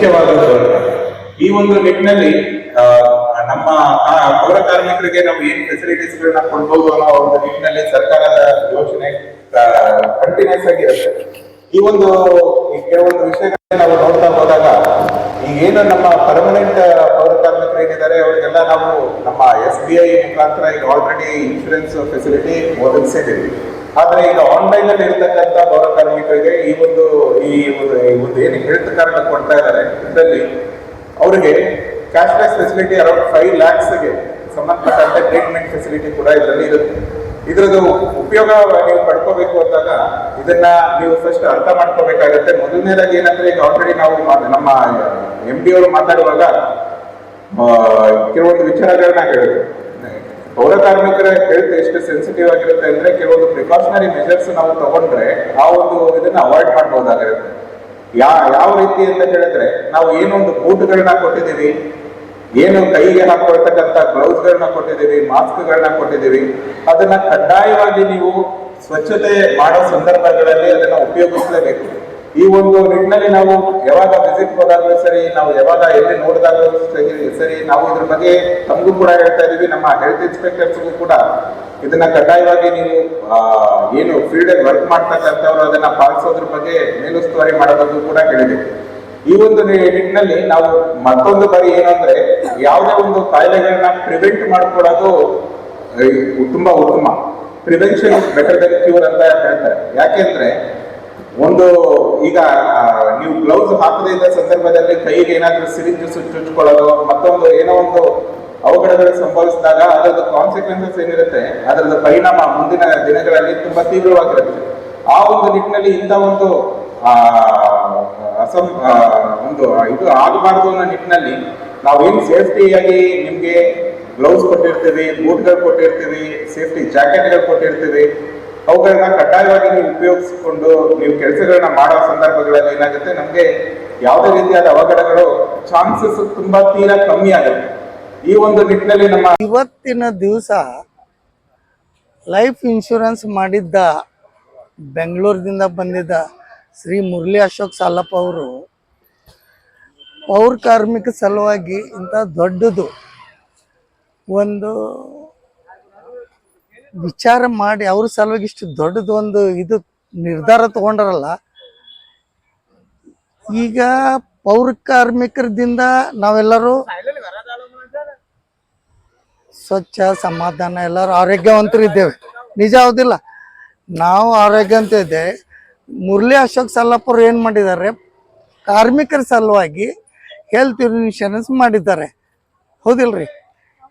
ಮುಖ್ಯವಾದದ್ದು ಅಂತ. ಈ ಒಂದು ನಿಟ್ಟಿನಲ್ಲಿ ನಮ್ಮ ಪೌರ ಕಾರ್ಮಿಕರಿಗೆ ನಾವು ಏನ್ ಫೆಸಿಲಿಟೀಸ್ಗಳನ್ನ ಕೊಡ್ಬೋದು ಅನ್ನೋ ಒಂದು ನಿಟ್ಟಿನಲ್ಲಿ ಸರ್ಕಾರದ ಯೋಚನೆ ಕಂಟಿನ್ಯೂಸ್ ಆಗಿರುತ್ತೆ. ಈ ಒಂದು ಕೆಲವೊಂದು ವಿಷಯಗಳನ್ನ ನಾವು ನೋಡ್ತಾ ಹೋದಾಗ ಈಗೇನು ನಮ್ಮ ಪರ್ಮನೆಂಟ್ ಪೌರ ಕಾರ್ಮಿಕರು ಏನಿದ್ದಾರೆ ಅವರಿಗೆಲ್ಲ ನಾವು ನಮ್ಮ SBI ಮುಖಾಂತರ ಈಗ ಆಲ್ರೆಡಿ ಇನ್ಶೂರೆನ್ಸ್ ಫೆಸಿಲಿಟಿ ಒದಗಿಸಿದ್ದೀವಿ. ಆದ್ರೆ ಈಗ ಆನ್ಲೈನ್ ಅಲ್ಲಿ ಇರ್ತಕ್ಕಂಥ ಪೌರ ಕಾರ್ಮಿಕರಿಗೆ ಈ ಒಂದು ಏನು ಹೆಲ್ತ್ ಕಾರ್ಡ್ ಕೊಡ್ತಾ ಇದ್ದಾರೆ, ಇದರಲ್ಲಿ ಅವರಿಗೆ ಕ್ಯಾಶ್ಲೆಸ್ ಫೆಸಿಲಿಟಿ ಅರೌಂಡ್ 5 lakhsಗೆ ಸಂಬಂಧಪಟ್ಟಂತೆ ಟ್ರೀಟ್ಮೆಂಟ್ ಫೆಸಿಲಿಟಿ ಕೂಡ ಇದರಲ್ಲಿ ಇರುತ್ತೆ. ಇದ್ರದ್ದು ಉಪಯೋಗ ನೀವು ಪಡ್ಕೋಬೇಕು ಅಂದಾಗ ಇದನ್ನ ನೀವು ಫಸ್ಟ್ ಅರ್ಥ ಮಾಡ್ಕೋಬೇಕಾಗತ್ತೆ. ಮೊದಲನೇದಾಗಿ ಏನಂದ್ರೆ, ಈಗ ಆಲ್ರೆಡಿ ನಾವು ನಮ್ಮ MD ಅವರು ಮಾತಾಡುವಾಗ ಕೆಲವೊಂದು ವಿಚಾರಗಳನ್ನ ಹೇಳಿದ್ರು. ಪೌರ ಕಾರ್ಮಿಕರ ಹೆಲ್ತ್ ಎಷ್ಟು ಸೆನ್ಸಿಟಿವ್ ಆಗಿರುತ್ತೆ ಅಂದ್ರೆ, ಕೆಲವೊಂದು ಪ್ರಿಕಾಷನರಿ ಮೆಜರ್ಸ್ ನಾವು ತಗೊಂಡ್ರೆ ಆ ಒಂದು ಇದನ್ನ ಅವಾಯ್ಡ್ ಮಾಡ್ಬೋದಾಗಿರುತ್ತೆ. ಯಾವ ರೀತಿ ಅಂತ ಹೇಳಿದ್ರೆ, ನಾವು ಏನೊಂದು ಬೂಟ್ಗಳನ್ನ ಕೊಟ್ಟಿದ್ದೀವಿ, ಏನು ಕೈಗೆ ಹಾಕೊಳ್ತಕ್ಕಂಥ ಗ್ಲೌಸ್ಗಳನ್ನ ಕೊಟ್ಟಿದ್ದೀವಿ, ಮಾಸ್ಕ್ಗಳನ್ನ ಕೊಟ್ಟಿದ್ದೀವಿ, ಅದನ್ನ ಕಡ್ಡಾಯವಾಗಿ ನೀವು ಸ್ವಚ್ಛತೆ ಮಾಡೋ ಸಂದರ್ಭಗಳಲ್ಲಿ ಅದನ್ನ ಉಪಯೋಗಿಸಲೇಬೇಕು. ಈ ಒಂದು ನಿಟ್ಟಿನಲ್ಲಿ ನಾವು ಯಾವಾಗ ವಿಸಿಟ್ ಹೋದಾಗಲೂ ಸರಿ, ನಾವು ಯಾವಾಗ ಎಲ್ಲಿ ನೋಡಿದಾಗಲೂ ಸರಿ, ನಾವು ಇದ್ರ ಬಗ್ಗೆ ತಮಗೂ ಕೂಡ ಹೇಳ್ತಾ ಇದೀವಿ, ನಮ್ಮ ಹೆಲ್ತ್ ಇನ್ಸ್ಪೆಕ್ಟರ್ಸ್ಗೂ ಕೂಡ ಇದನ್ನ ಕಡ್ಡಾಯವಾಗಿ ನೀವು ಏನು ಫೀಲ್ಡ್ ಅಲ್ಲಿ ವರ್ಕ್ ಮಾಡ್ತಕ್ಕಂಥವ್ರು ಅದನ್ನ ಪಾಲಿಸೋದ್ರ ಬಗ್ಗೆ ಮೇಲುಸ್ತುವಾರಿ ಮಾಡೋದಕ್ಕೂ ಕೂಡ ಹೇಳಿದ್ದೀವಿ. ಈ ಒಂದು ನಿಟ್ಟಿನಲ್ಲಿ ನಾವು ಮತ್ತೊಂದು ಬಾರಿ ಏನಂದ್ರೆ, ಯಾವುದೇ ಒಂದು ಕಾಯಿಲೆಗಳನ್ನ ಪ್ರಿವೆಂಟ್ ಮಾಡ್ಕೊಳ್ಳೋದು ತುಂಬಾ ಉತ್ತಮ. Prevention is better then cure ಅಂತ ಹೇಳ್ತಾರೆ. ಯಾಕೆಂದ್ರೆ ಈಗ ನೀವು ಗ್ಲೌಸ್ ಹಾಕದೇ ಇದ್ದ ಸಂದರ್ಭದಲ್ಲಿ ಕೈಗೆ ಏನಾದ್ರೂ ಸಿರಿಂಜ್ ಚುಚ್ಕೊಳ್ಳೋದು, ಮತ್ತೊಂದು ಏನೋ ಒಂದು ಅವಘಡಗಳು ಸಂಭವಿಸಿದಾಗ ಅದರದ್ದು ಕಾನ್ಸಿಕ್ವೆನ್ಸಸ್ ಏನಿರುತ್ತೆ, ಅದರದ ಪರಿಣಾಮ ಮುಂದಿನ ದಿನಗಳಲ್ಲಿ ತುಂಬಾ ತೀವ್ರವಾಗಿರುತ್ತೆ. ಆ ಒಂದು ನಿಟ್ಟಿನಲ್ಲಿ ಇಂಥ ಒಂದು ಇದು ಆಗಬಾರ್ದು ಅನ್ನೋ ನಿಟ್ಟಿನಲ್ಲಿ ನಾವೇನು ಸೇಫ್ಟಿಯಾಗಿ ನಿಮ್ಗೆ ಗ್ಲೌಸ್ ಕೊಟ್ಟಿರ್ತೀವಿ, ಬೂಟ್ಗಳು ಕೊಟ್ಟಿರ್ತೀವಿ, ಸೇಫ್ಟಿ ಜಾಕೆಟ್ಗಳು ಕೊಟ್ಟಿರ್ತೀವಿ, ಅವುಗಳನ್ನ ಕಡ್ಡಾಯವಾಗಿ ನೀವು ಉಪಯೋಗಿಸಿಕೊಂಡು ನೀವು ಕೆಲಸಗಳನ್ನ ಮಾಡೋ ಸಂದರ್ಭಗಳಲ್ಲಿ ಏನಾಗುತ್ತೆ, ನಮ್ಗೆ ಯಾವುದೇ ರೀತಿಯಾದ ಅವಘಡಗಳು ಚಾನ್ಸಸ್ ತುಂಬಾ ತೀರಾ ಕಮ್ಮಿ ಆಗುತ್ತೆ. ಈ ಒಂದು ನಿಟ್ಟಿನಲ್ಲಿ ನಮ್ಮ ಇವತ್ತಿನ ದಿವಸ ಲೈಫ್ ಇನ್ಶೂರೆನ್ಸ್ ಮಾಡಿದ್ದ ಬೆಂಗಳೂರಿನಿಂದ ಬಂದಿದ್ದ ಶ್ರೀ ಮುರಳಿ ಅಶೋಕ್ ಸಾಲಪ್ಪ ಅವರು ಪೌರ ಕಾರ್ಮಿಕ ಸಲುವಾಗಿ ಇಂಥ ದೊಡ್ಡದು ಒಂದು ವಿಚಾರ ಮಾಡಿ ಅವ್ರ ಸಲುವಾಗಿ ಇಷ್ಟು ದೊಡ್ಡದು ಒಂದು ಇದು ನಿರ್ಧಾರ ತಗೊಂಡರಲ್ಲ. ಈಗ ಪೌರ ಕಾರ್ಮಿಕರದಿಂದ ನಾವೆಲ್ಲರೂ ಸ್ವಚ್ಛ ಸಮಾಧಾನ ಎಲ್ಲರೂ ಆರೋಗ್ಯವಂತರು ಇದ್ದೇವೆ, ನಿಜ ಹೌದಿಲ್ಲ? ನಾವು ಆರೋಗ್ಯವಂತ ಇದ್ದೆ. ಮುರಳಿ ಅಶೋಕ್ ಸಾಲಪ್ಪ ಅವ್ರು ಏನು ಮಾಡಿದ್ದಾರೆ, ಕಾರ್ಮಿಕರ ಸಲುವಾಗಿ ಹೆಲ್ತ್ ಇನ್ಶೂರೆನ್ಸ್ ಮಾಡಿದ್ದಾರೆ, ಹೌದಿಲ್ರಿ?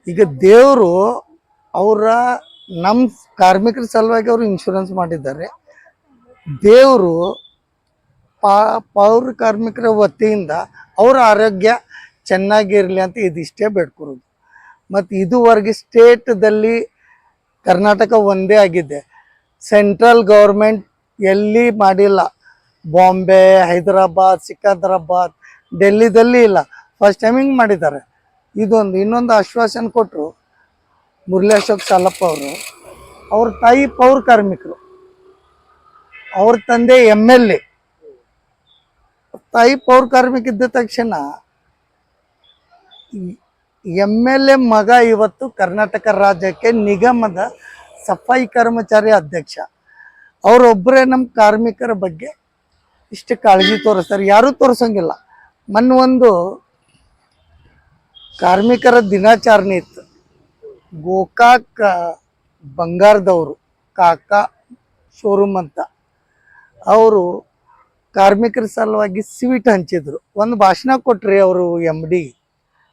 ಈಗ ದೇವರು ನಮ್ಮ ಕಾರ್ಮಿಕರ ಸಲುವಾಗಿ ಅವರು ಇನ್ಶೂರೆನ್ಸ್ ಮಾಡಿದ್ದಾರೆ. ದೇವರು ಪೌರ ಕಾರ್ಮಿಕರ ವತಿಯಿಂದ ಅವರ ಆರೋಗ್ಯ ಚೆನ್ನಾಗಿರಲಿ ಅಂತ ಇದಿಷ್ಟೇ ಬೇಡ್ಕೊರೋದು. ಮತ್ತು ಇದುವರೆಗೆ ಸ್ಟೇಟದಲ್ಲಿ ಕರ್ನಾಟಕ ಒಂದೇ ಆಗಿದೆ, ಸೆಂಟ್ರಲ್ ಗೌರ್ಮೆಂಟ್ ಎಲ್ಲಿ ಮಾಡಿಲ್ಲ. ಬಾಂಬೆ, ಹೈದರಾಬಾದ್, ಸಿಕಂದ್ರಾಬಾದ್, ಡೆಲ್ಲಿದಲ್ಲಿ ಇಲ್ಲ. ಫಸ್ಟ್ ಟೈಮ್ ಹಿಂಗೆ ಮಾಡಿದ್ದಾರೆ. ಇನ್ನೊಂದು ಆಶ್ವಾಸನೆ ಕೊಟ್ಟರು ಮುರಳಿ ಅಶೋಕ್ ಸಾಲಪ್ಪ ಅವರು. ಅವ್ರ ತಾಯಿ ಪೌರ ಕಾರ್ಮಿಕರು, ಅವ್ರ ತಂದೆ MLA. ತಾಯಿ ಪೌರ ಕಾರ್ಮಿಕ ಇದ್ದ ತಕ್ಷಣ MLA ಮಗ ಇವತ್ತು ಕರ್ನಾಟಕ ರಾಜ್ಯಕ್ಕೆ ನಿಗಮದ ಸಫಾಯಿ ಕರ್ಮಚಾರಿ ಅಧ್ಯಕ್ಷ. ಅವರೊಬ್ಬರೇ ನಮ್ಮ ಕಾರ್ಮಿಕರ ಬಗ್ಗೆ ಇಷ್ಟು ಕಾಳಜಿ ತೋರಿಸ್ತಾರೆ, ಯಾರೂ ತೋರಿಸಂಗಿಲ್ಲ. ಒಂದು ಕಾರ್ಮಿಕರ ದಿನಾಚರಣೆ ಇತ್ತು. ಗೋಕಾಕ್ ಬಂಗಾರದವರು ಕಾಕಾ ಶೋರೂಮ್ ಅಂತ ಅವರು ಕಾರ್ಮಿಕರ ಸಲುವಾಗಿ ಸ್ವೀಟ್ ಹಂಚಿದ್ರು. ಒಂದು ಭಾಷಣ ಕೊಟ್ರಿ ಅವರು MD.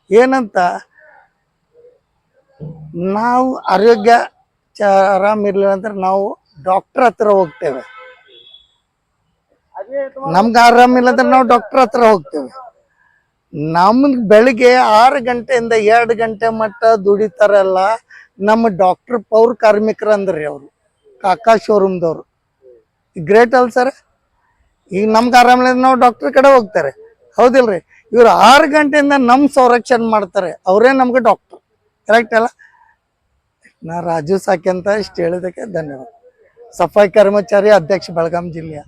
ಏನಂತ, ನಾವು ಆರೋಗ್ಯ ಆರಾಮಿರ್ಲಿಲ್ಲ ಅಂದ್ರೆ ನಾವು ಡಾಕ್ಟರ್ ಹತ್ರ ಹೋಗ್ತೇವೆ, ನಮ್ಗೆ ಆರಾಮಿಲ್ಲ ಅಂದ್ರೆ ನಾವು ಡಾಕ್ಟರ್ ಹತ್ರ ಹೋಗ್ತೇವೆ. ನಮ್ಗೆ ಬೆಳಿಗ್ಗೆ 6 ಗಂಟೆಯಿಂದ 2 ಗಂಟೆ ಮಟ್ಟ ದುಡಿತಾರಲ್ಲ ನಮ್ಮ ಡಾಕ್ಟರ್ ಪೌರ ಕಾರ್ಮಿಕರು ಅಂದ್ರಿ ಅವರು, ಕಾಕಾ ಶೋರೂಮ್ದವ್ರು. ಗ್ರೇಟ್ ಅಲ್ ಸರ್? ಈಗ ನಮ್ಗೆ ಆರಾಮಿಲ್ಲ ನಾವು ಡಾಕ್ಟರ್ ಕಡೆ ಹೋಗ್ತಾರೆ, ಹೌದಿಲ್ರಿ? ಇವ್ರು 6 ಗಂಟೆಯಿಂದ ನಮ್ಮ ಸಂರಕ್ಷಣೆ ಮಾಡ್ತಾರೆ, ಅವರೇ ನಮ್ಗೆ ಡಾಕ್ಟರ್. ಕರೆಕ್ಟ್ ಅಲ್ಲ? ನಾ ರಾಜು ಸಾಕಿ ಅಂತ ಇಷ್ಟು ಹೇಳಿದಕ್ಕೆ ಧನ್ಯವಾದ. ಸಫಾಯಿ ಕರ್ಮಚಾರಿ ಅಧ್ಯಕ್ಷ, ಬೆಳಗಾಂ ಜಿಲ್ಲೆಯ.